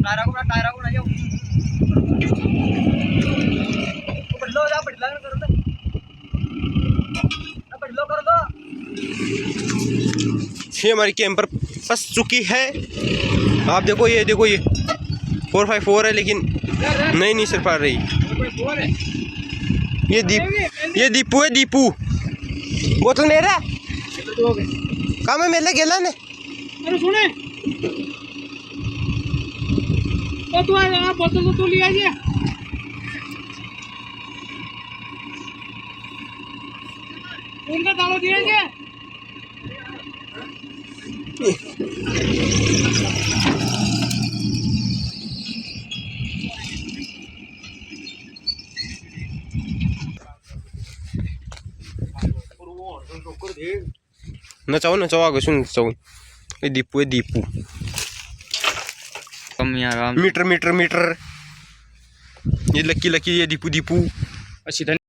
टायरा को ना जाओ बदलो जा बदला कर दो बदलो कर दो। ये हमारी कैंपर फंस चुकी है। आप देखो ये 454 है लेकिन नहीं चल पा रही। ये दीपू है दीपू। बोतल मेरा काम है मेरे गेला ने। अरे सुने तो तू आ बोतल तो तू ले आइए उनका डालो दिएंगे। नचाओ आगे सुन नचाओ। ये दीपू है दीपू। कम यार मीटर ये लकी ये दीपू। अच्छी